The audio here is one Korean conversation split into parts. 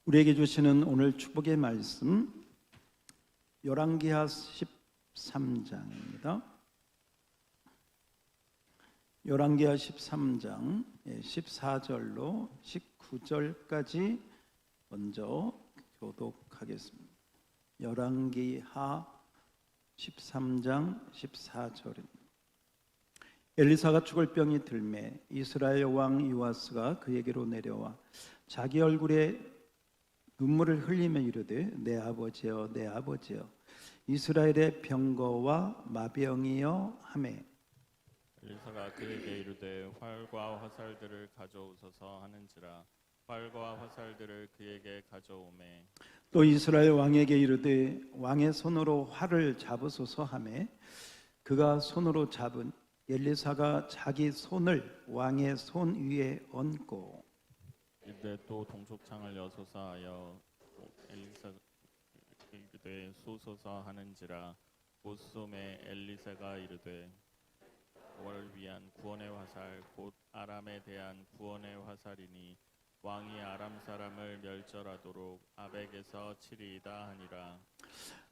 우리에게 주시는 오늘 축복의 말씀 열왕기하 13장입니다. 열왕기하 13장 14절로 19절까지 먼저 교독하겠습니다. 열왕기하 13장 14절입니다. 엘리사가 죽을 병이 들매 이스라엘 왕 요아스가 그에게로 내려와 자기 얼굴에 눈물을 흘리며 이르되 내 아버지여 내 아버지여 이스라엘의 병거와 마병이여 하매 엘리사가 그에게 이르되 활과 화살들을 가져오소서 하는지라 활과 화살들을 그에게 가져오매 또 이스라엘 왕에게 이르되 왕의 손으로 활을 잡으소서 하매 그가 손으로 잡은 엘리사가 자기 손을 왕의 손 위에 얹고 이르되 또 동족창을 여소서 하여 엘리사가 이르되 쏘소서 하는지라 곧 쏘매 엘리사가 이르되 월 위한 구원의 화살 곧 아람에 대한 구원의 화살이니 왕이 아람 사람을 멸절하도록 아벡에서 치리이다 하니라.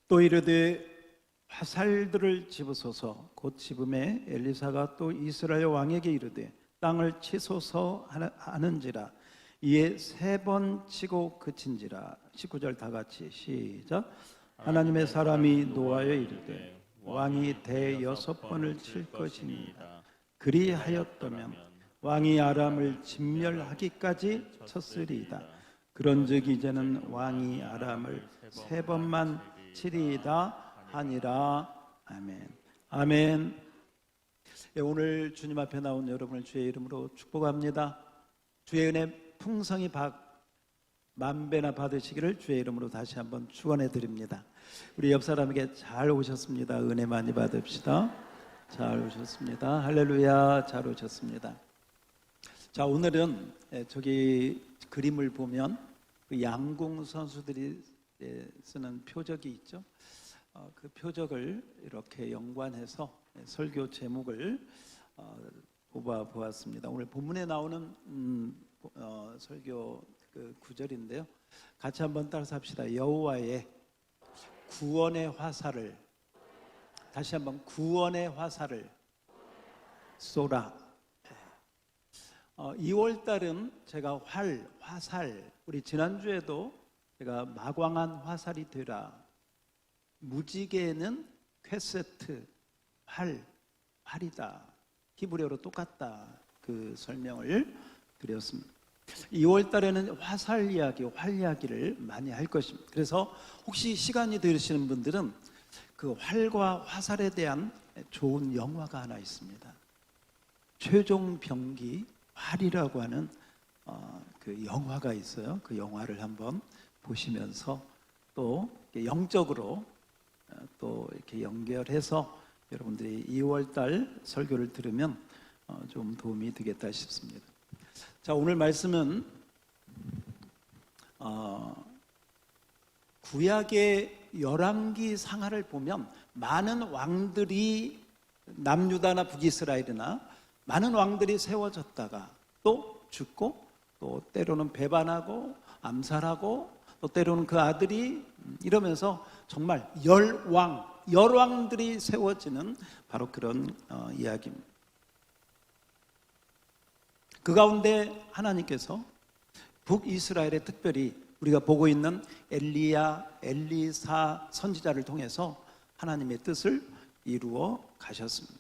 또 이르되 화살들을 집으소서 곧 집음에 엘리사가 또 이스라엘 왕에게 이르되 땅을 치소서 하는지라 이에 3번 치고 그친지라. 19절 다 같이 시작. 하나님의 사람이 노하여 이르되 왕이 대6 번을 칠 것이니이다. 그리하였다면 왕이 아람을 진멸하기까지 쳤으리이다. 그런즉 이제는 왕이 아람을 3번만 치리이다 하니라. 아멘. 아멘. 오늘 주님 앞에 나온 여러분을 주의 이름으로 축복합니다. 주의 은혜 풍성히 만배나 받으시기를 주의 이름으로 다시 한번 축원해 드립니다. 우리 옆 사람에게 잘 오셨습니다. 은혜 많이 받읍시다. 잘 오셨습니다. 할렐루야. 잘 오셨습니다. 자, 오늘은 저기 그림을 보면 그 양궁 선수들이 쓰는 표적이 있죠. 그 표적을 이렇게 연관해서 설교 제목을 뽑아 보았습니다. 오늘 본문에 나오는 설교 그 구절인데요. 같이 한번 따라서 합시다. 여호와의 구원의 화살을, 다시 한번 구원의 화살을 쏘라. 2월달은 제가 화살, 우리 지난주에도 제가 마광한 화살이 되라, 무지개는 퀘세트, 활이다, 히브리어로 똑같다, 그 설명을 드렸습니다. 2월 달에는 화살 이야기, 활 이야기를 많이 할 것입니다. 그래서 혹시 시간이 되시는 분들은 그 활과 화살에 대한 좋은 영화가 하나 있습니다. 최종병기 활이라고 하는 그 영화가 있어요. 그 영화를 한번 보시면서 또 영적으로 또 이렇게 연결해서 여러분들이 2월 달 설교를 들으면 좀 도움이 되겠다 싶습니다. 자, 오늘 말씀은 구약의 열왕기 상하를 보면 많은 왕들이 남유다나 북이스라엘이나 많은 왕들이 세워졌다가 또 죽고 또 때로는 배반하고 암살하고 또 때로는 그 아들이 이러면서 정말 열왕들이 세워지는 바로 그런 이야기입니다. 그 가운데 하나님께서 북이스라엘에 특별히 우리가 보고 있는 엘리사 선지자를 통해서 하나님의 뜻을 이루어 가셨습니다.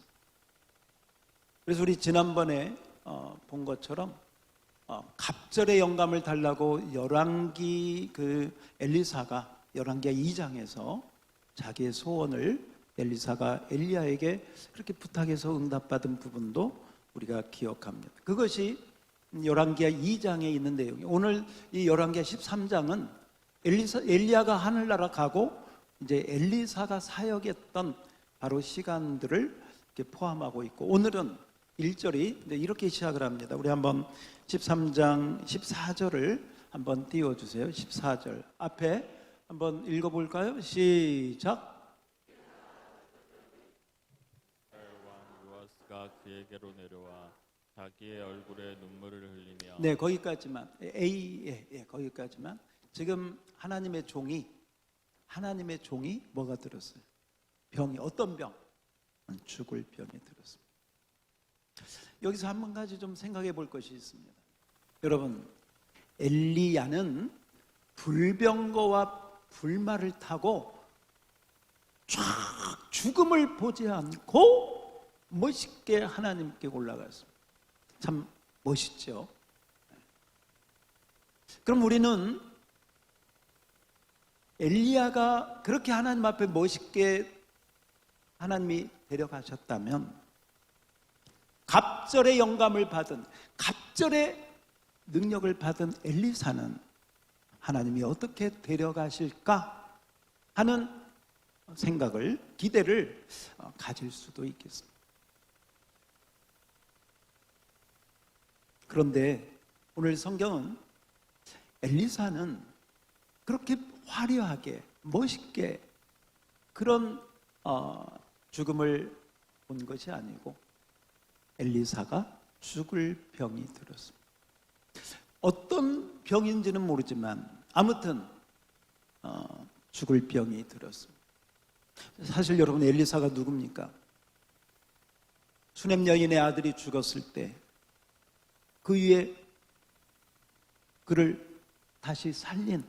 그래서 우리 지난번에 본 것처럼 갑절의 영감을 달라고 열왕기 그 엘리사가 열왕기하 2장에서 자기의 소원을 엘리사가 엘리야에게 그렇게 부탁해서 응답받은 부분도 우리가 기억합니다. 그것이 열왕기하 2장에 있는 내용이에요. 오늘 이 열왕기하 13장은 엘리야가 하늘나라 가고 이제 엘리사가 사역했던 바로 시간들을 이렇게 포함하고 있고, 오늘은 1절이 이렇게 시작을 합니다. 우리 한번 13장 14절을 한번 띄워주세요. 14절 앞에 한번 읽어볼까요? 시작. 그에게로 내려와 자기의 얼굴에 눈물을 흘리며 네, 거기까지만. 거기까지만. 지금 하나님의 종이 뭐가 들었어요? 병이, 어떤 병? 죽을 병이 들었습니다. 여기서 한 가지 좀 생각해 볼 것이 있습니다. 여러분, 엘리야는 불병거와 불말을 타고 쫙 죽음을 보지 않고 멋있게 하나님께 올라갔습니다. 참 멋있죠. 그럼 우리는 엘리야가 그렇게 하나님 앞에 멋있게 하나님이 데려가셨다면, 갑절의 영감을 받은, 갑절의 능력을 받은 엘리사는 하나님이 어떻게 데려가실까 하는 생각을, 기대를 가질 수도 있겠습니다. 그런데 오늘 성경은 엘리사는 그렇게 화려하게 멋있게 그런 죽음을 본 것이 아니고 엘리사가 죽을 병이 들었습니다. 어떤 병인지는 모르지만 아무튼 죽을 병이 들었습니다. 사실 여러분, 엘리사가 누굽니까? 수넴 여인의 아들이 죽었을 때 그 위에 그를 다시 살린,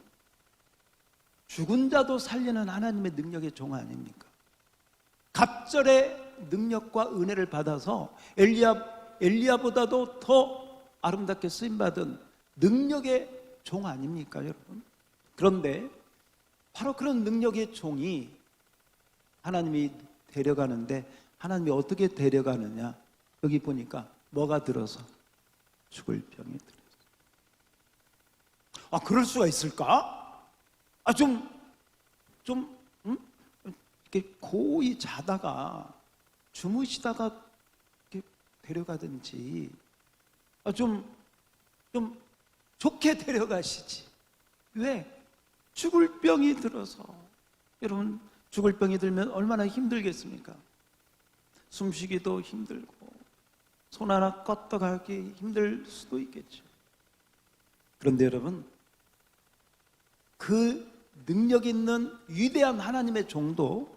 죽은 자도 살리는 하나님의 능력의 종 아닙니까? 갑절의 능력과 은혜를 받아서 엘리야보다도 더 아름답게 쓰임받은 능력의 종 아닙니까, 여러분? 그런데 바로 그런 능력의 종이 하나님이 데려가는데, 하나님이 어떻게 데려가느냐, 여기 보니까 뭐가 들어서? 죽을 병이 들어서. 그럴 수가 있을까? 이렇게 고이 자다가 주무시다가 이렇게 데려가든지, 좀 좋게 데려가시지. 왜? 죽을 병이 들어서. 여러분, 죽을 병이 들면 얼마나 힘들겠습니까? 숨쉬기도 힘들고 손 하나 껐다가기 힘들 수도 있겠죠. 그런데 여러분, 그 능력 있는 위대한 하나님의 종도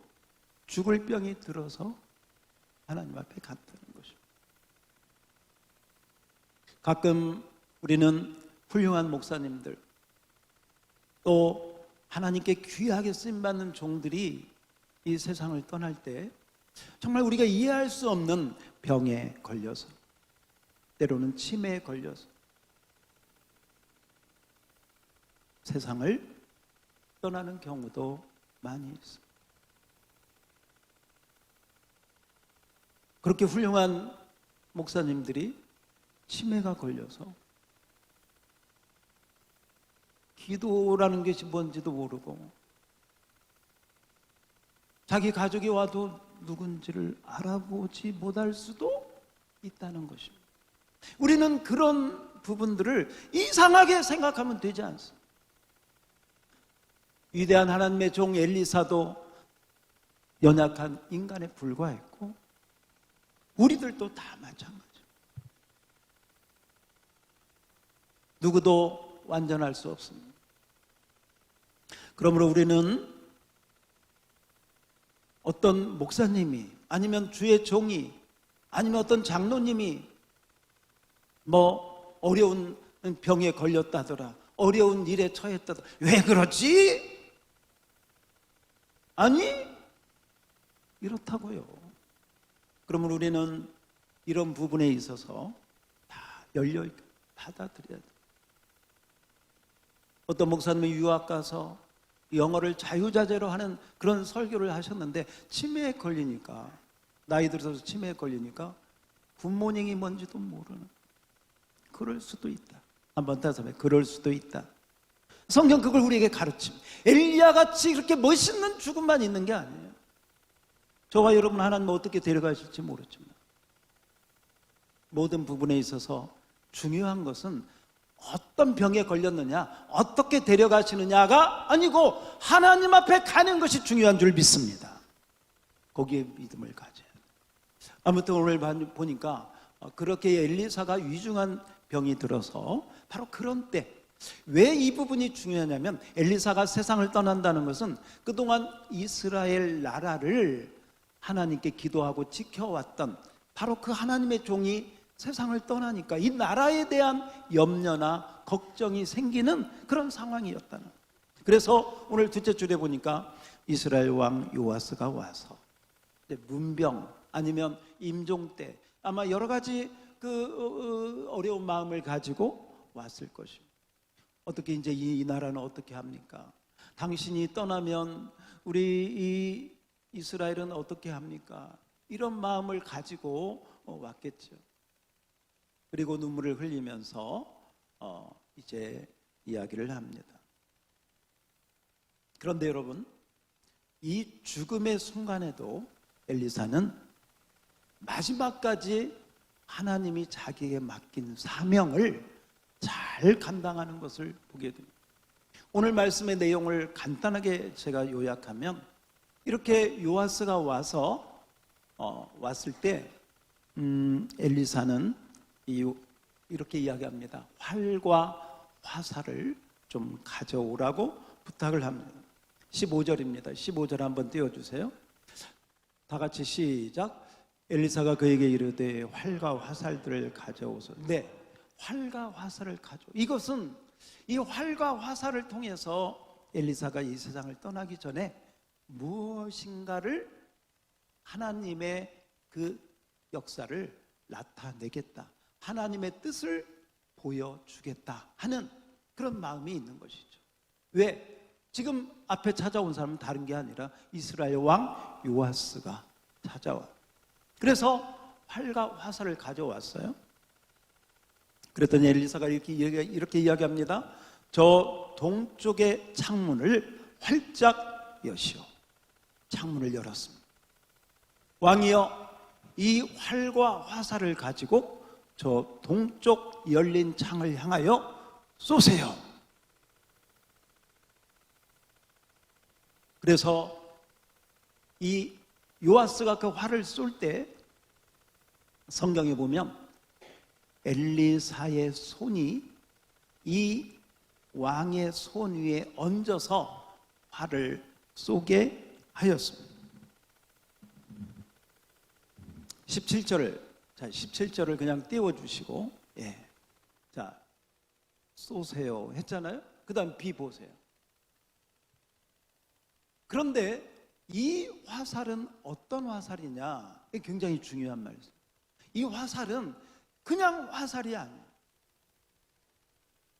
죽을 병이 들어서 하나님 앞에 갔다는 것입니다. 가끔 우리는 훌륭한 목사님들, 또 하나님께 귀하게 쓰임받는 종들이 이 세상을 떠날 때 정말 우리가 이해할 수 없는 병에 걸려서, 때로는 치매에 걸려서 세상을 떠나는 경우도 많이 있습니다. 그렇게 훌륭한 목사님들이 치매가 걸려서 기도라는 것이 뭔지도 모르고 자기 가족이 와도 누군지를 알아보지 못할 수도 있다는 것입니다. 우리는 그런 부분들을 이상하게 생각하면 되지 않습니다. 위대한 하나님의 종 엘리사도 연약한 인간에 불과했고 우리들도 다 마찬가지입니다. 누구도 완전할 수 없습니다. 그러므로 우리는 어떤 목사님이, 아니면 주의 종이, 아니면 어떤 장로님이 어려운 병에 걸렸다더라, 어려운 일에 처했다더라, 왜 그렇지? 아니, 이렇다고요. 그러면 우리는 이런 부분에 있어서 다 열려 받아들여야 돼요. 어떤 목사님이 유학 가서 영어를 자유자재로 하는 그런 설교를 하셨는데 치매에 걸리니까, 나이 들어서 치매에 걸리니까 굿모닝이 뭔지도 모르는, 그럴 수도 있다. 한번 다시 한번, 그럴 수도 있다. 성경 그걸 우리에게 가르칩니다. 엘리야같이 그렇게 멋있는 죽음만 있는 게 아니에요. 저와 여러분 하나님 어떻게 데려가실지 모르지만 모든 부분에 있어서 중요한 것은 어떤 병에 걸렸느냐, 어떻게 데려가시느냐가 아니고 하나님 앞에 가는 것이 중요한 줄 믿습니다. 거기에 믿음을 가져야 돼요. 아무튼 오늘 보니까 그렇게 엘리사가 위중한 병이 들어서 바로 그런 때 왜 이 부분이 중요하냐면 엘리사가 세상을 떠난다는 것은 그동안 이스라엘 나라를 하나님께 기도하고 지켜왔던 바로 그 하나님의 종이 세상을 떠나니까 이 나라에 대한 염려나 걱정이 생기는 그런 상황이었다는 거예요. 그래서 오늘 둘째 줄에 보니까 이스라엘 왕 요아스가 와서 문병 아니면 임종 때 아마 여러 가지 그 어려운 마음을 가지고 왔을 것입니다. 어떻게 이제 이 나라는 어떻게 합니까? 당신이 떠나면 우리 이 이스라엘은 어떻게 합니까? 이런 마음을 가지고 왔겠죠. 그리고 눈물을 흘리면서 이제 이야기를 합니다. 그런데 여러분, 이 죽음의 순간에도 엘리사는 마지막까지 하나님이 자기에게 맡긴 사명을 잘 감당하는 것을 보게 됩니다. 오늘 말씀의 내용을 간단하게 제가 요약하면 이렇게 요아스가 와서 왔을 때 엘리사는 이렇게 이야기합니다. 활과 화살을 좀 가져오라고 부탁을 합니다. 15절입니다. 15절 한번 띄워주세요. 다 같이 시작. 엘리사가 그에게 이르되 활과 화살들을 가져오소. 네, 활과 화살을 가져오. 이것은 이 활과 화살을 통해서 엘리사가 이 세상을 떠나기 전에 무엇인가를 하나님의 그 역사를 나타내겠다, 하나님의 뜻을 보여주겠다 하는 그런 마음이 있는 것이죠. 왜? 지금 앞에 찾아온 사람은 다른 게 아니라 이스라엘 왕 요아스가 찾아와. 그래서 활과 화살을 가져왔어요. 그랬더니 엘리사가 이렇게 이야기합니다. 저 동쪽의 창문을 활짝 여시오. 창문을 열었습니다. 왕이여, 이 활과 화살을 가지고 저 동쪽 열린 창을 향하여 쏘세요. 그래서 이 요아스가 그 활을 쏠 때 성경에 보면 엘리사의 손이 이 왕의 손 위에 얹어서 활을 쏘게 하였습니다. 17절을 그냥 띄워주시고, 예. 자, 쏘세요 했잖아요. 그 다음 B 보세요. 그런데 이 화살은 어떤 화살이냐? 이게 굉장히 중요한 말이죠. 이 화살은 그냥 화살이 아니에요.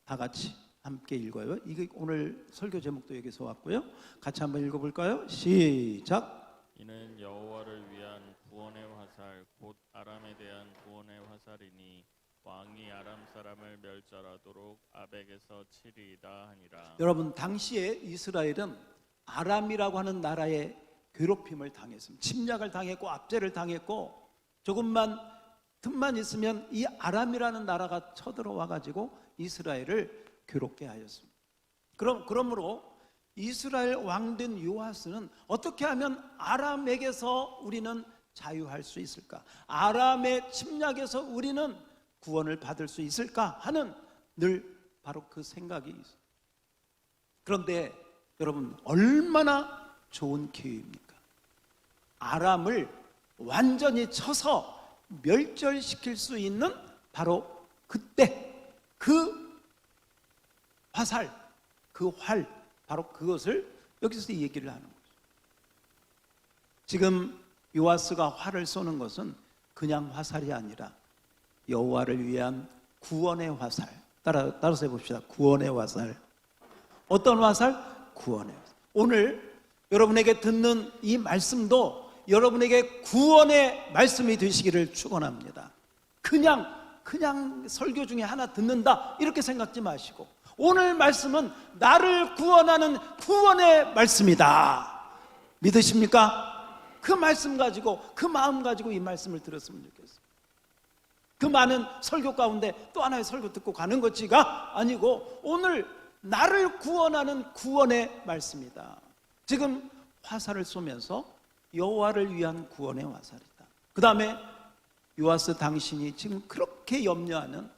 다 같이 함께 읽어요. 이게 오늘 설교 제목도 여기서 왔고요. 같이 한번 읽어볼까요? 시작. 이는 여호와를 위한 구원의 화살 곧 아람에 대한 구원의 화살이니 왕이 아람 사람을 멸절하도록 아벡에서 치리이다 하니라. 여러분, 당시에 이스라엘은 아람이라고 하는 나라의 괴롭힘을 당했습니다. 침략을 당했고 압제를 당했고, 조금만 틈만 있으면 이 아람이라는 나라가 쳐들어와 가지고 이스라엘을 괴롭게 하였습니다. 그러므로 이스라엘 왕된 요아스는 어떻게 하면 아람에게서 우리는 자유할 수 있을까? 아람의 침략에서 우리는 구원을 받을 수 있을까? 하는 늘 바로 그 생각이 있어요. 그런데 여러분, 얼마나 좋은 기회입니까? 아람을 완전히 쳐서 멸절시킬 수 있는 바로 그때 그 화살, 그 활, 바로 그것을 여기서 얘기를 하는 거죠. 지금 요아스가 활을 쏘는 것은 그냥 화살이 아니라 여호와를 위한 구원의 화살. 따라서 해봅시다. 구원의 화살. 어떤 화살? 구원의 화살. 오늘 여러분에게 듣는 이 말씀도 여러분에게 구원의 말씀이 되시기를 축원합니다. 그냥 설교 중에 하나 듣는다 이렇게 생각지 마시고, 오늘 말씀은 나를 구원하는 구원의 말씀이다. 믿으십니까? 그 말씀 가지고, 그 마음 가지고 이 말씀을 들었으면 좋겠어요. 그 많은 설교 가운데 또 하나의 설교 듣고 가는 것지가 아니고 오늘 나를 구원하는 구원의 말씀이다. 지금 화살을 쏘면서 여호와를 위한 구원의 화살이다. 그 다음에 요아스, 당신이 지금 그렇게 염려하는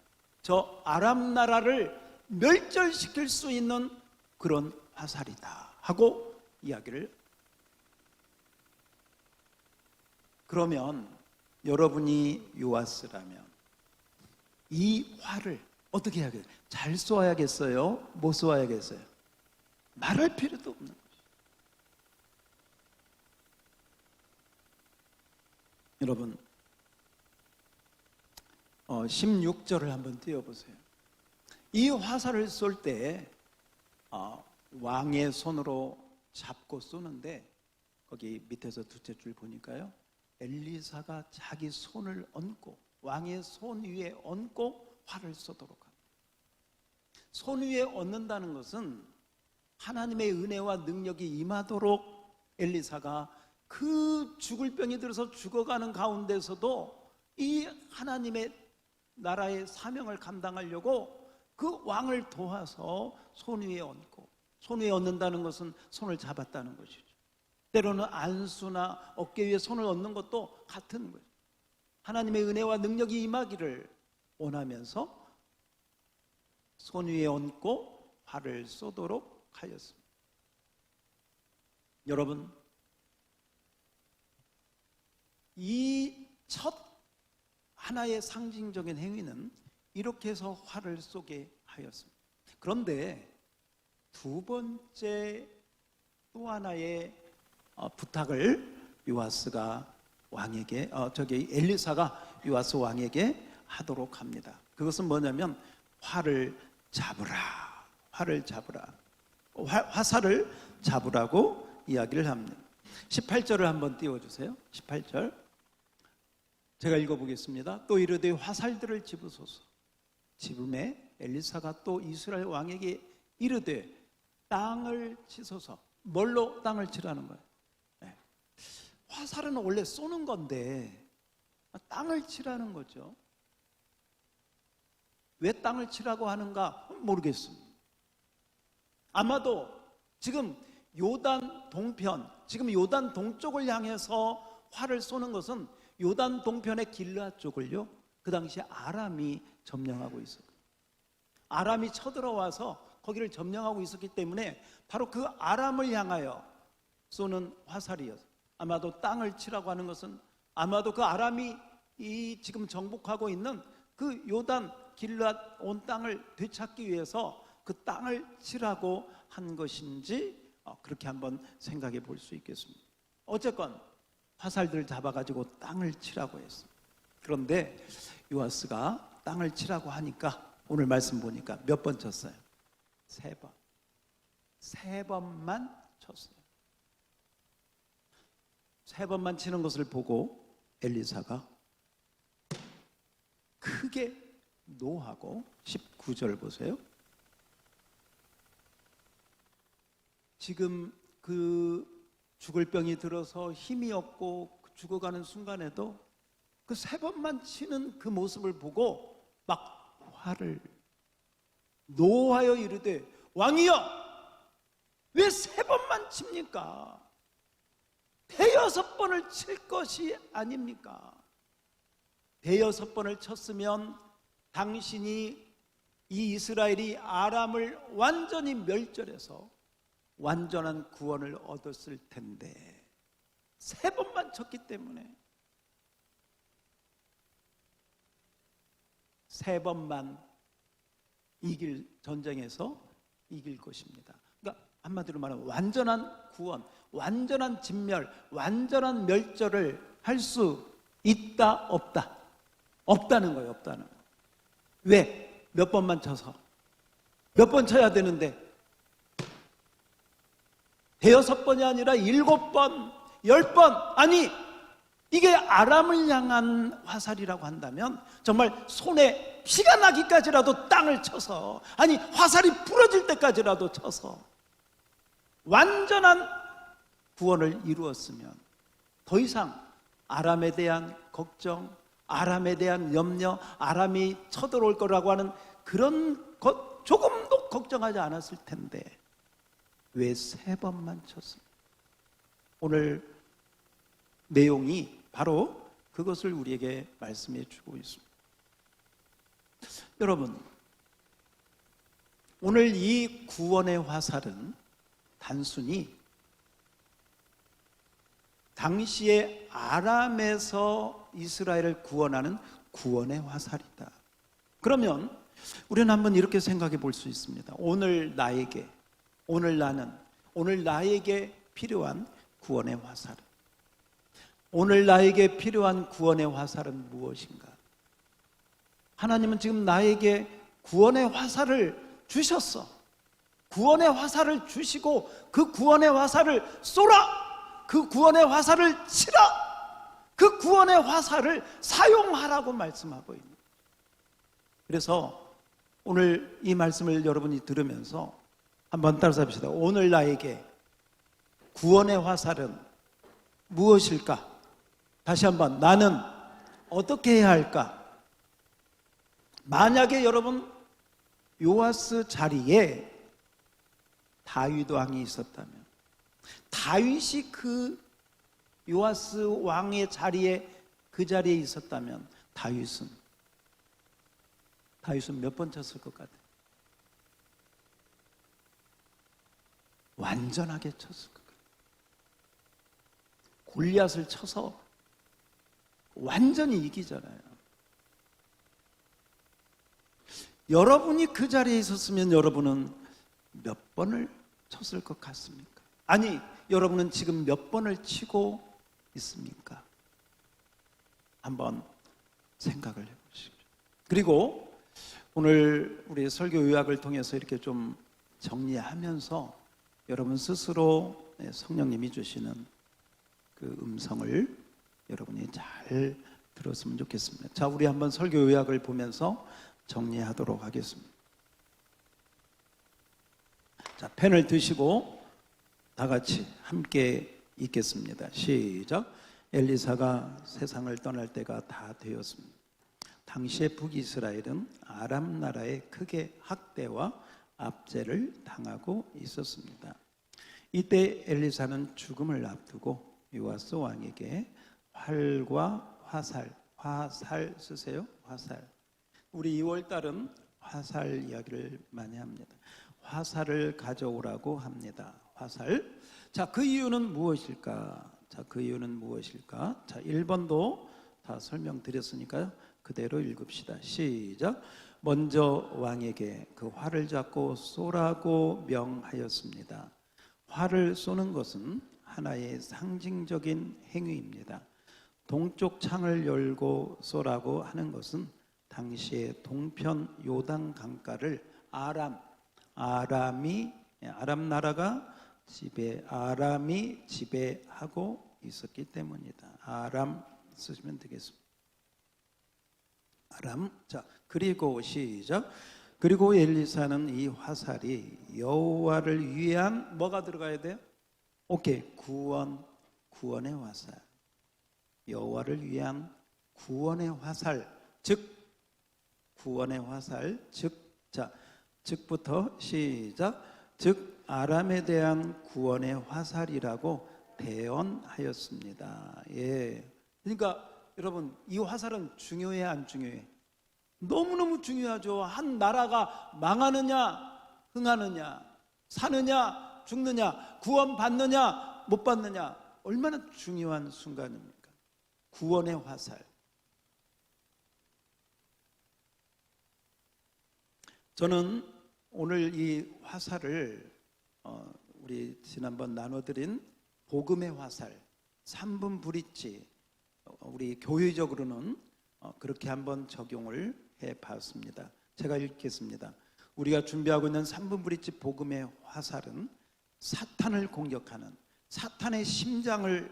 저 아람 나라를 멸절시킬 수 있는 그런 화살이다 하고 이야기를. 그러면 여러분이 요아스라면 이 활을 어떻게 해야겠어요? 잘 쏘아야겠어요? 못 쏘아야겠어요? 말할 필요도 없는 거죠. 여러분 16절을 한번 띄워보세요. 이 화살을 쏠 때 왕의 손으로 잡고 쏘는데, 거기 밑에서 두째 줄 보니까요, 엘리사가 자기 손을 얹고 왕의 손 위에 얹고 활을 쏘도록 합니다. 손 위에 얹는다는 것은 하나님의 은혜와 능력이 임하도록 엘리사가 그 죽을 병이 들어서 죽어가는 가운데서도 이 하나님의 나라의 사명을 감당하려고 그 왕을 도와서 손 위에 얹고, 손 위에 얹는다는 것은 손을 잡았다는 것이죠. 때로는 안수나 어깨 위에 손을 얹는 것도 같은 거죠. 하나님의 은혜와 능력이 임하기를 원하면서 손 위에 얹고 활을 쏘도록 하였습니다. 여러분, 이 첫 하나의 상징적인 행위는 이렇게 해서 활을 쏘게 하였습니다. 그런데 두 번째 또 하나의 부탁을 요아스가 왕에게 엘리사가 요아스 왕에게 하도록 합니다. 그것은 뭐냐면 활을 잡으라, 화살을 잡으라고 이야기를 합니다. 18절을 한번 띄워주세요. 18절 제가 읽어보겠습니다. 또 이르되 화살들을 집으소서. 집음에 엘리사가 또 이스라엘 왕에게 이르되 땅을 치소서. 뭘로 땅을 치라는 거예요? 네. 화살은 원래 쏘는 건데 땅을 치라는 거죠. 왜 땅을 치라고 하는가 모르겠습니다. 아마도 지금 요단 동편, 지금 요단 동쪽을 향해서 활을 쏘는 것은 요단 동편의 길르앗 쪽을요, 그 당시에 아람이 점령하고 있었어요. 아람이 쳐들어와서 거기를 점령하고 있었기 때문에 바로 그 아람을 향하여 쏘는 화살이었어요. 아마도 땅을 치라고 하는 것은 아마도 그 아람이 이 지금 정복하고 있는 그 요단 길르앗 온 땅을 되찾기 위해서 그 땅을 치라고 한 것인지 그렇게 한번 생각해 볼 수 있겠습니다. 어쨌건 화살들을 잡아가지고 땅을 치라고 했어요. 그런데 요아스가 땅을 치라고 하니까 오늘 말씀 보니까 몇 번 쳤어요? 3번. 3번만 쳤어요. 3번만 치는 것을 보고 엘리사가 크게 노하고 19절 보세요. 지금 그 죽을 병이 들어서 힘이 없고 죽어가는 순간에도 그 3번만 치는 그 모습을 보고 막 화를 노하여 이르되 왕이여 왜 3번만 칩니까? 대여섯 번을 칠 것이 아닙니까? 대여섯 번을 쳤으면 당신이 이 이스라엘이 아람을 완전히 멸절해서 완전한 구원을 얻었을 텐데 3번만 쳤기 때문에 3번만 전쟁에서 이길 것입니다. 그러니까 한마디로 말하면 완전한 구원, 완전한 진멸, 완전한 멸절을 할 수 있다 없다? 없다는 거예요. 없다는 거. 왜? 몇 번만 쳐서 몇 번 쳐야 되는데 대여섯 번이 아니라 7번, 10번, 아니 이게 아람을 향한 화살이라고 한다면 정말 손에 피가 나기까지라도 땅을 쳐서, 아니 화살이 부러질 때까지라도 쳐서 완전한 구원을 이루었으면 더 이상 아람에 대한 걱정, 아람에 대한 염려, 아람이 쳐들어올 거라고 하는 그런 것 조금도 걱정하지 않았을 텐데 왜 3번만 쳤습니까? 오늘 내용이 바로 그것을 우리에게 말씀해 주고 있습니다. 여러분, 오늘 이 구원의 화살은 단순히 당시에 아람에서 이스라엘을 구원하는 구원의 화살이다. 그러면 우리는 한번 이렇게 생각해 볼 수 있습니다. 오늘 나에게, 오늘 나는, 오늘 나에게 필요한 구원의 화살, 오늘 나에게 필요한 구원의 화살은 무엇인가? 하나님은 지금 나에게 구원의 화살을 주셨어. 구원의 화살을 주시고 그 구원의 화살을 쏘라! 그 구원의 화살을 치라! 그 구원의 화살을 사용하라고 말씀하고 있는. 그래서 오늘 이 말씀을 여러분이 들으면서 한번 따라서 합시다. 오늘 나에게 구원의 화살은 무엇일까? 다시 한번, 나는 어떻게 해야 할까? 만약에 여러분 요아스 자리에 다윗 왕이 있었다면, 다윗이 그 요아스 왕의 자리에, 그 자리에 있었다면 다윗은 몇 번 쳤을 것 같아요? 완전하게 쳤을 것 같아요. 골리앗을 쳐서 완전히 이기잖아요. 여러분이 그 자리에 있었으면 여러분은 몇 번을 쳤을 것 같습니까? 아니, 여러분은 지금 몇 번을 치고 있습니까? 한번 생각을 해보십시오. 그리고 오늘 우리 설교 요약을 통해서 이렇게 좀 정리하면서 여러분 스스로 성령님이 주시는 그 음성을 여러분이 잘 들었으면 좋겠습니다. 자, 우리 한번 설교 요약을 보면서 정리하도록 하겠습니다. 자, 펜을 드시고 다 같이 함께 읽겠습니다. 시작. 엘리사가 세상을 떠날 때가 다 되었습니다. 당시의 북이스라엘은 아람 나라에 크게 학대와 압제를 당하고 있었습니다. 이때 엘리사는 죽음을 앞두고 요아스 왕에게 활과 화살 쓰세요. 화살. 우리 2월달은 화살 이야기를 많이 합니다. 화살을 가져오라고 합니다. 화살. 자, 그 이유는 무엇일까? 자, 1번도 다 설명드렸으니까요. 그대로 읽읍시다. 시작. 먼저 왕에게 그 활을 잡고 쏘라고 명하였습니다. 활을 쏘는 것은 하나의 상징적인 행위입니다. 동쪽 창을 열고 쏘라고 하는 것은 당시의 동편 요단 강가를 아람 나라가 아람이 지배하고 있었기 때문이다. 아람 쓰시면 되겠습니다. 아람. 자, 그리고 시작. 그리고 엘리사는 이 화살이 여호와를 위한 뭐가 들어가야 돼요? 오케이. 구원의 화살. 여호와를 위한 구원의 화살. 즉 구원의 화살. 즉부터 시작. 즉 아람에 대한 구원의 화살이라고 대언하였습니다. 예. 그러니까 여러분, 이 화살은 중요해, 안 중요해? 너무너무 중요하죠. 한 나라가 망하느냐, 흥하느냐, 사느냐, 죽느냐, 구원받느냐, 못 받느냐, 얼마나 중요한 순간입니까? 구원의 화살. 저는 오늘 이 화살을 우리 지난번 나눠드린 복음의 화살, 3분 브릿지, 우리 교회적으로는 그렇게 한번 적용을 해봤습니다. 제가 읽겠습니다. 우리가 준비하고 있는 3분 브릿지 복음의 화살은 사탄을 공격하는, 사탄의 심장을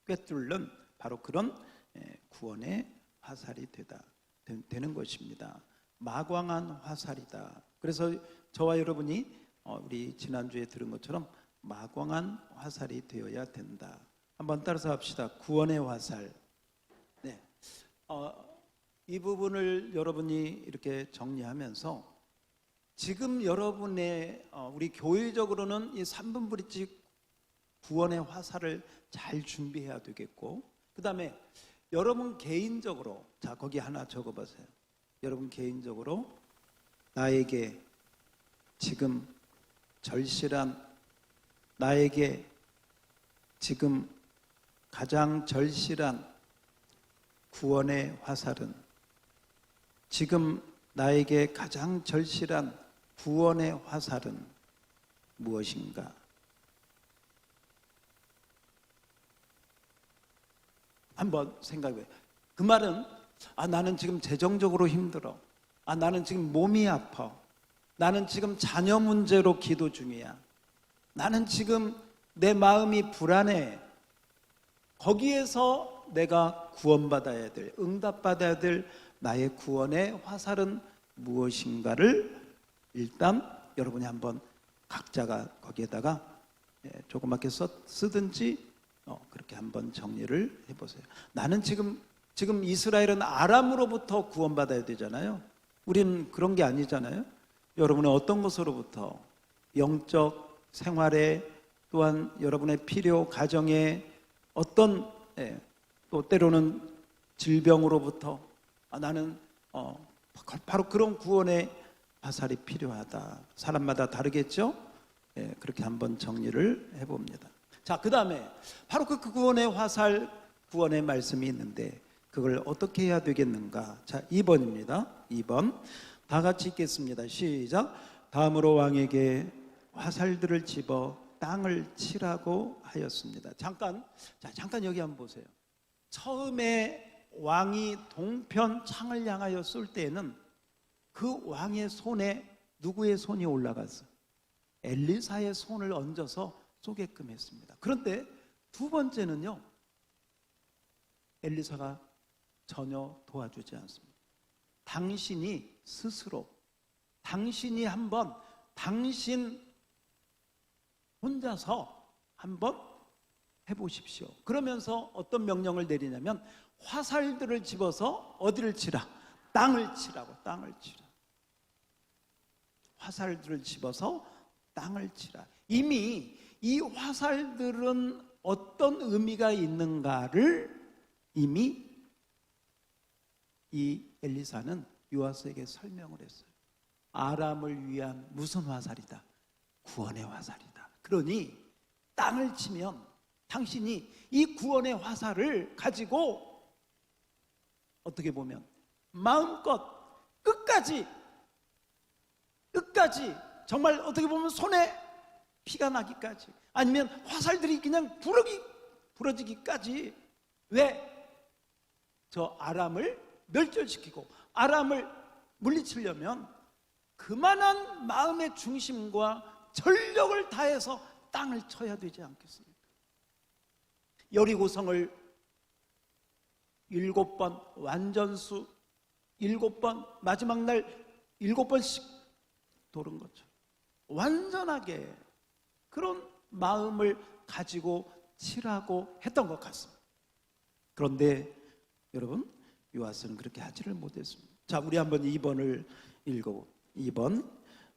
꿰뚫는 바로 그런 구원의 화살이 되는 것입니다. 마광한 화살이다. 그래서 저와 여러분이 우리 지난주에 들은 것처럼 마광한 화살이 되어야 된다. 한번 따라서 합시다. 구원의 화살. 네. 이 부분을 여러분이 이렇게 정리하면서 지금 여러분의 우리 교회적으로는 이 3분 브릿지 구원의 화살을 잘 준비해야 되겠고, 그 다음에 여러분 개인적으로, 자, 거기 하나 적어보세요. 여러분 개인적으로 나에게 지금 절실한, 나에게 지금 가장 절실한 구원의 화살은, 지금 나에게 가장 절실한 구원의 화살은 무엇인가? 한번 생각해. 그 말은 나는 지금 재정적으로 힘들어. 나는 지금 몸이 아파. 나는 지금 자녀 문제로 기도 중이야. 나는 지금 내 마음이 불안해. 거기에서 내가 구원받아야 될, 응답받아야 될 나의 구원의 화살은 무엇인가를 일단 여러분이 한번 각자가 거기에다가 조그맣게 쓰든지 그렇게 한번 정리를 해보세요. 나는 지금 이스라엘은 아람으로부터 구원받아야 되잖아요. 우리는 그런 게 아니잖아요. 여러분은 어떤 것으로부터? 영적 생활에, 또한 여러분의 필요, 가정에, 어떤 또 때로는 질병으로부터 나는 바로 그런 구원의 화살이 필요하다. 사람마다 다르겠죠? 그렇게 한번 정리를 해봅니다. 자, 그 다음에 바로 그 구원의 화살, 구원의 말씀이 있는데 그걸 어떻게 해야 되겠는가? 자, 2번입니다. 2번 다 같이 읽겠습니다. 시작. 다음으로 왕에게 화살들을 집어 땅을 치라고 하였습니다. 잠깐 여기 한번 보세요. 처음에 왕이 동편 창을 향하여 쏠 때에는 그 왕의 손에 누구의 손이 올라갔어? 엘리사의 손을 얹어서 쏘게끔 했습니다. 그런데 두 번째는요, 엘리사가 전혀 도와주지 않습니다. 당신이 스스로, 당신이 한번, 당신 혼자서 한번 해보십시오. 그러면서 어떤 명령을 내리냐면 화살들을 집어서 어디를 치라? 땅을 치라고. 땅을 치라. 화살들을 집어서 땅을 치라. 이미 이 화살들은 어떤 의미가 있는가를 이미 이 엘리사는 요아스에게 설명을 했어요. 아람을 위한 무슨 화살이다? 구원의 화살이다. 그러니 땅을 치면 당신이 이 구원의 화살을 가지고 어떻게 보면 마음껏 끝까지 정말 어떻게 보면 손에 피가 나기까지, 아니면 화살들이 그냥 부러지기까지, 왜? 저 아람을 멸절시키고 아람을 물리치려면 그만한 마음의 중심과 전력을 다해서 땅을 쳐야 되지 않겠습니까? 여리고성을 7번 완전수, 7번 마지막 날 7번씩 도른 거죠. 완전하게 그런 마음을 가지고 치라고 했던 것 같습니다. 그런데 여러분, 요아스는 그렇게 하지를 못했습니다. 자, 우리 한번 2번을 읽어. 2번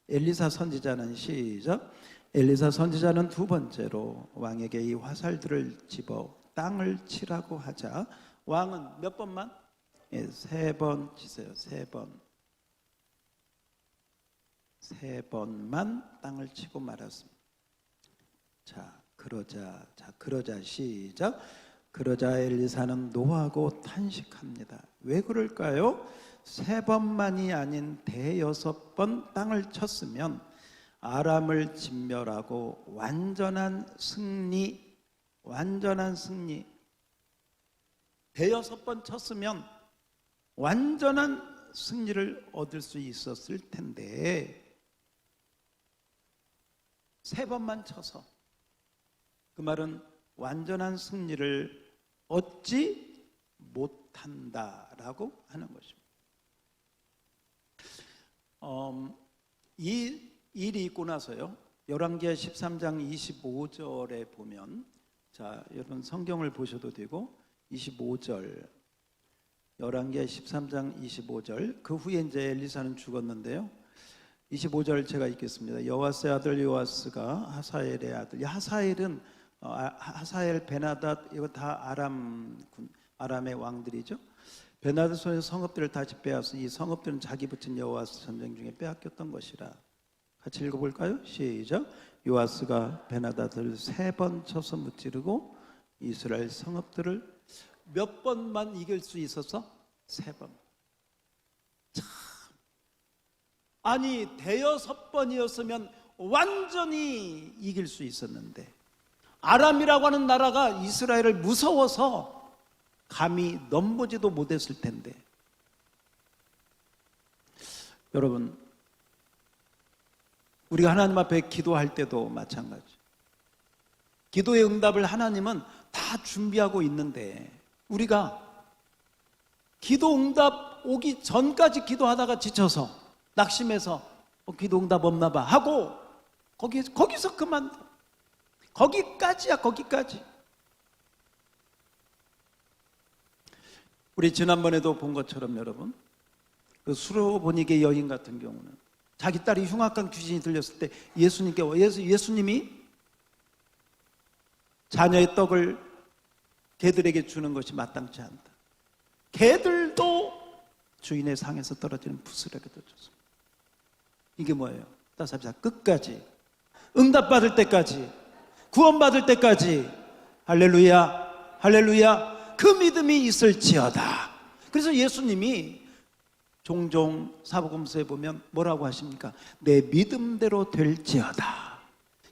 엘리사 선지자는 시작. 엘리사 선지자는 두 번째로 왕에게 이 화살들을 집어 땅을 치라고 하자 왕은 몇 번만? 3번 치세요. 3번. 3번만 땅을 치고 말았습니다. 자, 그러자 시작. 그러자 엘리사는 노하고 탄식합니다. 왜 그럴까요? 3번만이 아닌 5번 땅을 쳤으면 아람을 진멸하고 완전한 승리, 5번 쳤으면 완전한 승리를 얻을 수 있었을 텐데 3번만 쳐서, 그 말은 완전한 승리를 얻지 못한다라고 하는 것입니다. 이 일이 있고 나서요, 열왕기하 13장 25절에 보면, 자, 여러분 성경을 보셔도 되고 25절, 열왕기하 13장 25절, 그 후에 이제 엘리사는 죽었는데요. 25절 제가 읽겠습니다. 여호와스의 아들 요아스가 하사엘의 아들, 하사엘은 하사엘, 베나닷, 이거 다 아람의 왕들이죠. 베나닷 손에서 성읍들을 다시 빼앗은 이 성읍들은 자기 붙인 여호와스 전쟁 중에 빼앗겼던 것이라 같이 읽어볼까요? 시작. 요아스가 베나다드를 3번 쳐서 무찌르고 이스라엘 성읍들을 몇 번만 이길 수 있어서 3번. 참. 아니 대여섯 번이었으면 완전히 이길 수 있었는데 아람이라고 하는 나라가 이스라엘을 무서워서 감히 넘보지도 못했을 텐데. 여러분, 우리가 하나님 앞에 기도할 때도 마찬가지. 기도의 응답을 하나님은 다 준비하고 있는데 우리가 기도 응답 오기 전까지 기도하다가 지쳐서 낙심해서 기도 응답 없나 봐 하고 거기서 그만. 거기까지야, 거기까지. 우리 지난번에도 본 것처럼 여러분, 그 수로보니게 여인 같은 경우는 자기 딸이 흉악한 귀신이 들렸을 때 예수님이 자녀의 떡을 개들에게 주는 것이 마땅치 않다. 개들도 주인의 상에서 떨어지는 부스러기도 줬습니다. 이게 뭐예요? 따라서 끝까지, 응답받을 때까지, 구원받을 때까지, 할렐루야, 할렐루야, 그 믿음이 있을지어다. 그래서 예수님이 종종 사복음서에 보면 뭐라고 하십니까? 내 믿음대로 될지어다.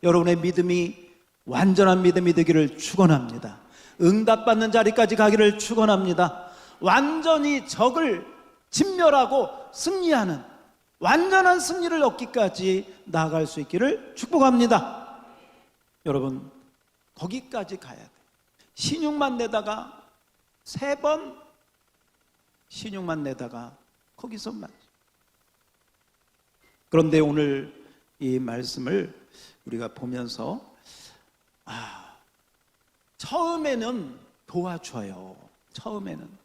여러분의 믿음이 완전한 믿음이 되기를 축원합니다. 응답받는 자리까지 가기를 축원합니다. 완전히 적을 진멸하고 승리하는 완전한 승리를 얻기까지 나아갈 수 있기를 축복합니다. 여러분, 거기까지 가야 돼. 신용만 내다가 3번 신용만 내다가 거기서 맞죠. 그런데 오늘 이 말씀을 우리가 보면서 처음에는 도와줘요. 처음에는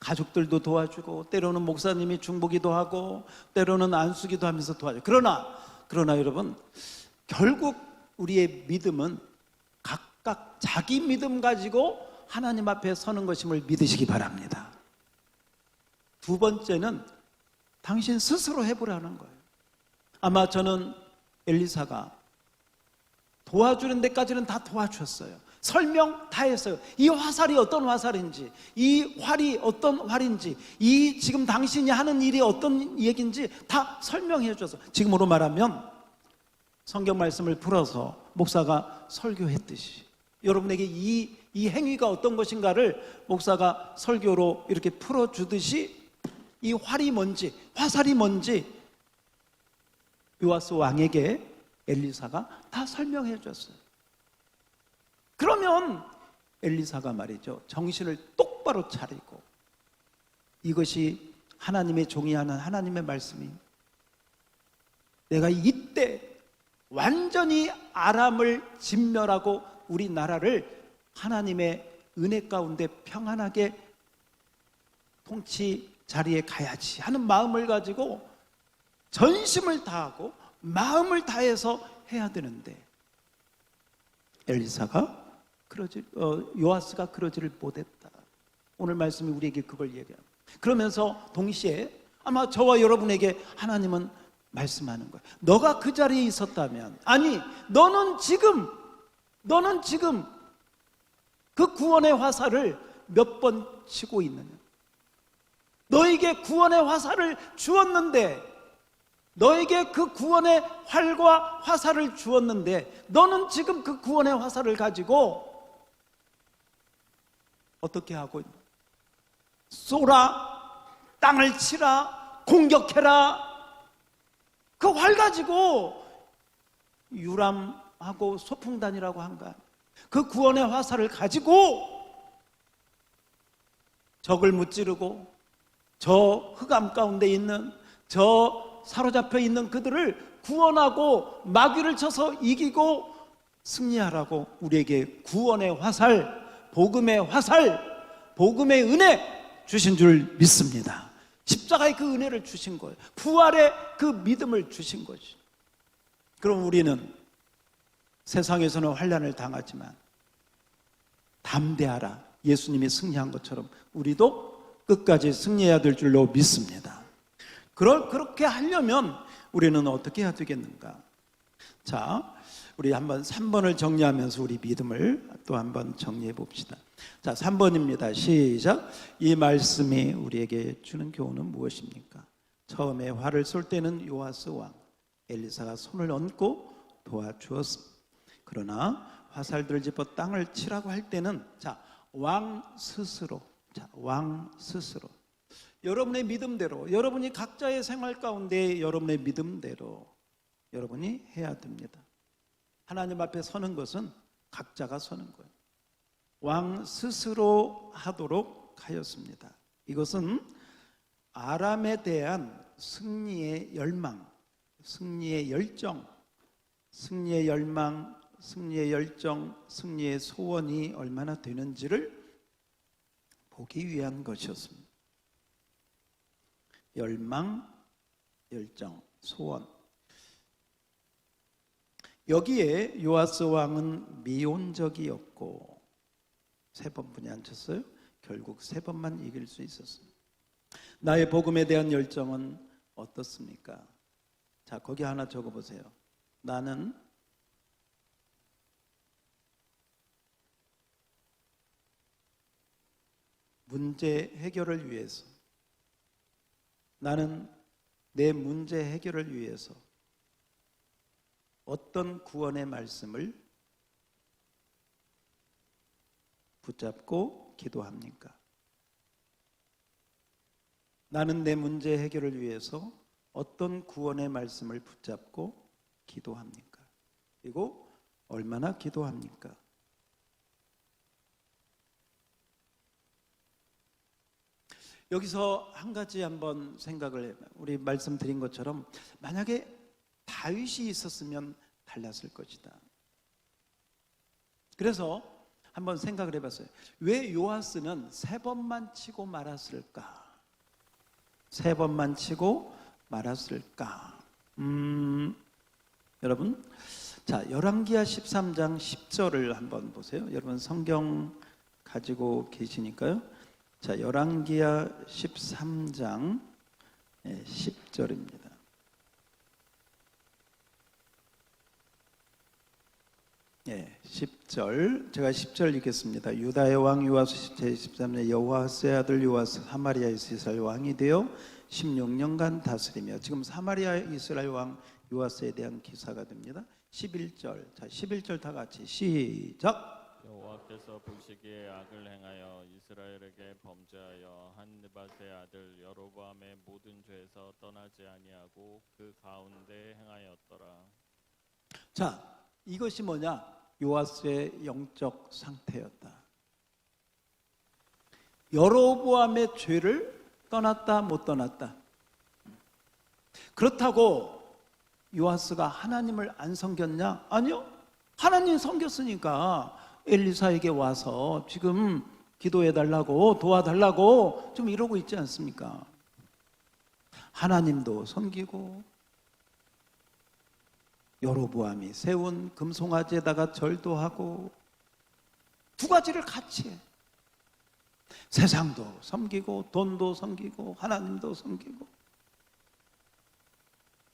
가족들도 도와주고 때로는 목사님이 중보기도 하고 때로는 안수기도 하면서 도와줘요. 그러나 여러분, 결국 우리의 믿음은 각각 자기 믿음 가지고 하나님 앞에 서는 것임을 믿으시기 바랍니다. 두 번째는 당신 스스로 해보라는 거예요. 아마 저는 엘리사가 도와주는 데까지는 다 도와주었어요. 설명 다 했어요. 이 화살이 어떤 화살인지, 이 활이 어떤 활인지, 이 지금 당신이 하는 일이 어떤 얘기인지 다 설명해 줘서, 지금으로 말하면 성경 말씀을 풀어서 목사가 설교했듯이 여러분에게 이 행위가 어떤 것인가를 목사가 설교로 이렇게 풀어주듯이 이 활이 뭔지, 화살이 뭔지 요아스 왕에게 엘리사가 다 설명해 줬어요. 그러면 엘리사가 말이죠, 정신을 똑바로 차리고 이것이 하나님의 종이 하는 하나님의 말씀이, 내가 이때 완전히 아람을 진멸하고 우리나라를 하나님의 은혜 가운데 평안하게 통치 자리에 가야지 하는 마음을 가지고 전심을 다하고 마음을 다해서 해야 되는데 요아스가 그러지를 못했다. 오늘 말씀이 우리에게 그걸 얘기합니다. 그러면서 동시에 아마 저와 여러분에게 하나님은 말씀하는 거예요. 너가 그 자리에 있었다면, 아니 너는 지금 그 구원의 화살을 몇 번 치고 있느냐. 너에게 구원의 화살을 주었는데, 너에게 그 구원의 활과 화살을 주었는데 너는 지금 그 구원의 화살을 가지고 어떻게 하고 있냐. 쏘라, 땅을 치라, 공격해라. 그 활 가지고 유람하고 소풍단이라고 한가. 그 구원의 화살을 가지고 적을 무찌르고 저 흑암 가운데 있는, 저 사로잡혀 있는 그들을 구원하고 마귀를 쳐서 이기고 승리하라고 우리에게 구원의 화살, 복음의 화살, 복음의 은혜 주신 줄 믿습니다. 십자가의 그 은혜를 주신 거예요. 부활의 그 믿음을 주신 거지. 그럼 우리는 세상에서는 환난을 당하지만 담대하라, 예수님이 승리한 것처럼 우리도 끝까지 승리해야 될 줄로 믿습니다. 그렇게 하려면 우리는 어떻게 해야 되겠는가? 자, 우리 한번 3번을 정리하면서 우리 믿음을 또 한번 정리해 봅시다. 자, 3번입니다. 시작. 이 말씀이 우리에게 주는 교훈은 무엇입니까? 처음에 활을 쏠 때는 요아스 왕 엘리사가 손을 얹고 도와주었습니다. 그러나 화살들을 집어 땅을 치라고 할 때는 왕 스스로, 왕 스스로 여러분의 믿음대로, 여러분이 각자의 생활 가운데 여러분의 믿음대로 여러분이 해야 됩니다. 하나님 앞에 서는 것은 각자가 서는 거예요. 왕 스스로 하도록 하였습니다. 이것은 아람에 대한 승리의 열망, 승리의 열정, 승리의 열망, 승리의 열정, 승리의 소원이 얼마나 되는지를 보기 위한 것이었습니다. 열망, 열정, 소원. 여기에 요아스 왕은 미온적이었고 3번분이 앉혔어요. 결국 3번만 이길 수 있었습니다. 나의 복음에 대한 열정은 어떻습니까? 자, 거기 하나 적어보세요. 나는 문제 해결을 위해서, 나는 내 문제 해결을 위해서 어떤 구원의 말씀을 붙잡고 기도합니까? 나는 내 문제 해결을 위해서 어떤 구원의 말씀을 붙잡고 기도합니까? 그리고 얼마나 기도합니까? 여기서 한 가지 한번 생각을 해봐요. 우리 말씀드린 것처럼 만약에 다윗이 있었으면 달랐을 것이다. 그래서 한번 생각을 해봤어요. 왜 요아스는 3번만 치고 말았을까? 3번만 치고 말았을까? 여러분, 자, 열왕기하 13장 10절을 한번 보세요. 여러분 성경 가지고 계시니까요. 자, 열왕기하 13장 10절입니다. 예, 10절. 제가 10절 읽겠습니다. 유다의 왕 요아스 제13년 여호아스의 아들 요아스 사마리아에서 이스라엘 왕이 되어 16년간 다스리며, 지금 사마리아 이스라엘 왕 요아스에 대한 기사가 됩니다. 11절. 자, 11절 다 같이 시작. 여호와께서 보시기에 악을 행하여 이스라엘에게 범죄하여 한 느밧의 아들 여로보암의 모든 죄에서 떠나지 아니하고 그 가운데 행하였더라. 자, 이것이 뭐냐? 요아스의 영적 상태였다. 여로보암의 죄를 떠났다 못 떠났다? 그렇다고 요아스가 하나님을 안 섬겼냐? 아니요. 하나님 섬겼으니까 엘리사에게 와서 지금 기도해달라고, 도와달라고 좀 이러고 있지 않습니까? 하나님도 섬기고 여로보암이 세운 금송아지에다가 절도 하고, 두 가지를 같이 해. 세상도 섬기고 돈도 섬기고 하나님도 섬기고,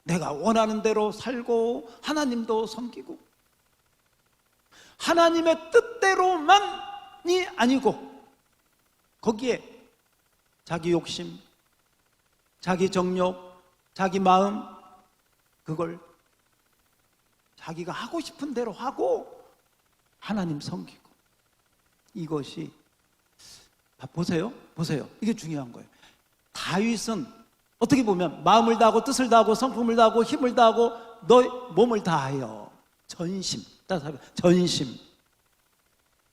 내가 원하는 대로 살고 하나님도 섬기고, 하나님의 뜻대로만이 아니고 거기에 자기 욕심, 자기 정욕, 자기 마음, 그걸 자기가 하고 싶은 대로 하고 하나님 섬기고. 이것이 보세요. 이게 중요한 거예요. 다윗은 어떻게 보면 마음을 다하고 뜻을 다하고 성품을 다하고 힘을 다하고 너의 몸을 다하여 전심.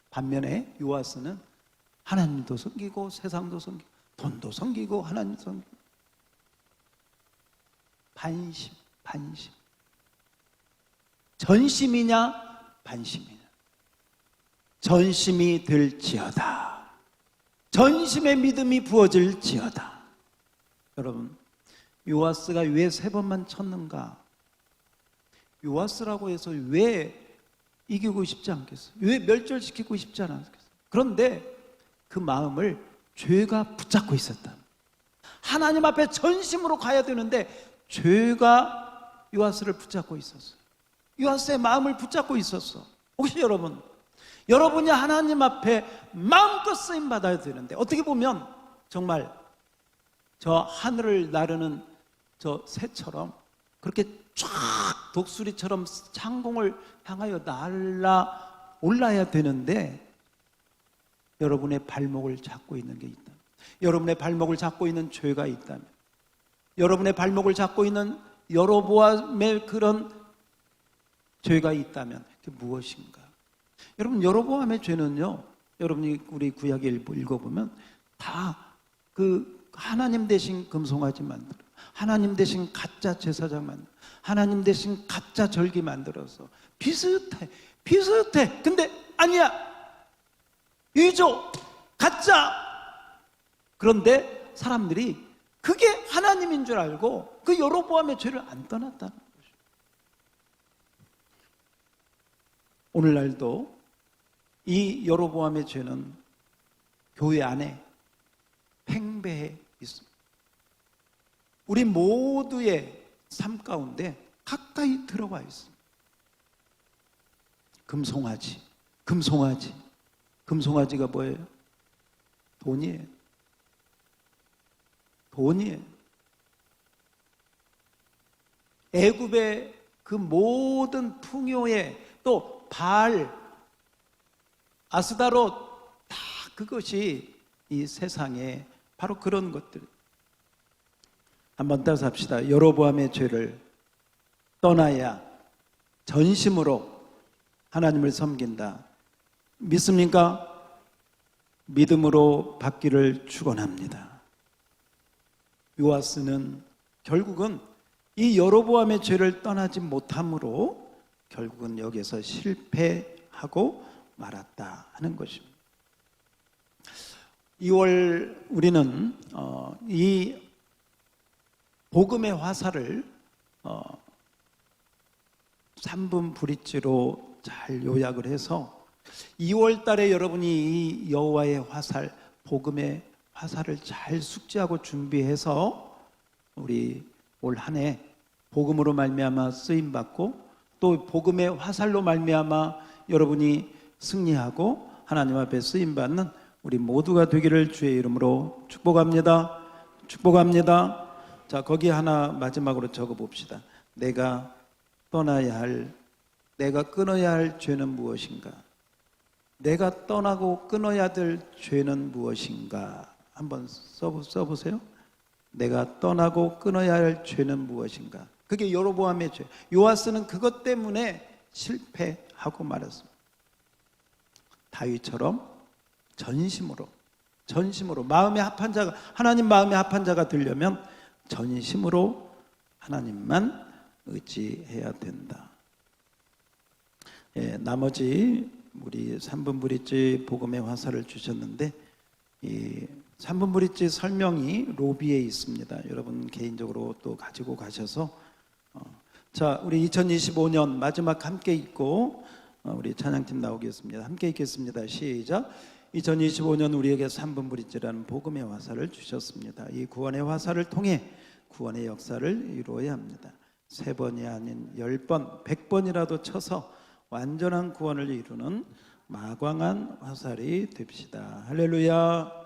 반면에 요아스는 하나님도 섬기고 세상도 섬기고 돈도 섬기고 하나님도 섬기고. 반심. 전심이냐 반심이냐? 전심이 될지어다. 전심의 믿음이 부어질지어다. 여러분, 요아스가 왜 3번만 쳤는가? 요아스라고 해서 왜 이기고 싶지 않겠어요? 왜 멸절시키고 싶지 않았겠어요? 그런데 그 마음을 죄가 붙잡고 있었다. 하나님 앞에 전심으로 가야 되는데 죄가 요아스를 붙잡고 있었어요. 요아스의 마음을 붙잡고 있었어. 혹시 여러분이 하나님 앞에 마음껏 쓰임 받아야 되는데, 어떻게 보면 정말 저 하늘을 나르는 저 새처럼 그렇게 쫙 독수리처럼 창공을 향하여 날아 올라야 되는데, 여러분의 발목을 잡고 있는 게 있다면, 여러분의 발목을 잡고 있는 죄가 있다면, 여러분의 발목을 잡고 있는 여로보암의 그런 죄가 있다면 그게 무엇인가? 여러분, 여로보암의 죄는요, 여러분이 우리 구약을 읽어보면 다 그 하나님 대신 금송아지 만들어, 하나님 대신 가짜 제사장 만들어, 하나님 대신 가짜 절기 만들어서 비슷해. 근데 아니야, 위조, 가짜. 그런데 사람들이 그게 하나님인 줄 알고 그 여로보암의 죄를 안 떠났다는 것이죠. 오늘날도 이 여로보암의 죄는 교회 안에 팽배해 있습니다. 우리 모두의 삶 가운데 가까이 들어와 있습니다. 금송아지가 뭐예요? 돈이에요. 애굽의 그 모든 풍요에 또 바알, 아스다롯, 다 그것이 이 세상에 바로 그런 것들. 한번 따라서 합시다. 여로보암의 죄를 떠나야 전심으로 하나님을 섬긴다. 믿습니까? 믿음으로 받기를 축원합니다. 요아스는 결국은 이 여로보암의 죄를 떠나지 못함으로 결국은 여기에서 실패하고 말았다 하는 것입니다. 2월 우리는 이 복음의 화살을 3분 브릿지로 잘 요약을 해서 2월 달에 여러분이 이 여호와의 화살, 복음의 화살을 잘 숙지하고 준비해서 우리 올 한 해 복음으로 말미암아 쓰임 받고 또 복음의 화살로 말미암아 여러분이 승리하고 하나님 앞에 쓰임 받는 우리 모두가 되기를 주의 이름으로 축복합니다. 자, 거기 하나 마지막으로 적어 봅시다. 내가 끊어야 할 죄는 무엇인가? 내가 떠나고 끊어야 될 죄는 무엇인가? 한번 써보세요. 내가 떠나고 끊어야 할 죄는 무엇인가? 그게 여로보암의 죄. 요아스는 그것 때문에 실패하고 말았습니다. 다윗처럼 전심으로 마음에 합한 자가, 하나님 마음에 합한 자가 되려면 전심으로 하나님만 의지해야 된다. 나머지 우리 3분 브릿지 복음의 화살을 주셨는데 이 3분 브릿지 설명이 로비에 있습니다. 여러분 개인적으로 또 가지고 가셔서 자, 우리 2025년 마지막 함께 읽고 우리 찬양팀 나오겠습니다. 함께 읽겠습니다. 시작. 2025년 우리에게 3분 브릿지라는 복음의 화살을 주셨습니다. 이 구원의 화살을 통해 구원의 역사를 이루어야 합니다. 3번이 아닌 10번, 100번이라도 쳐서 완전한 구원을 이루는 마광한 화살이 됩시다. 할렐루야.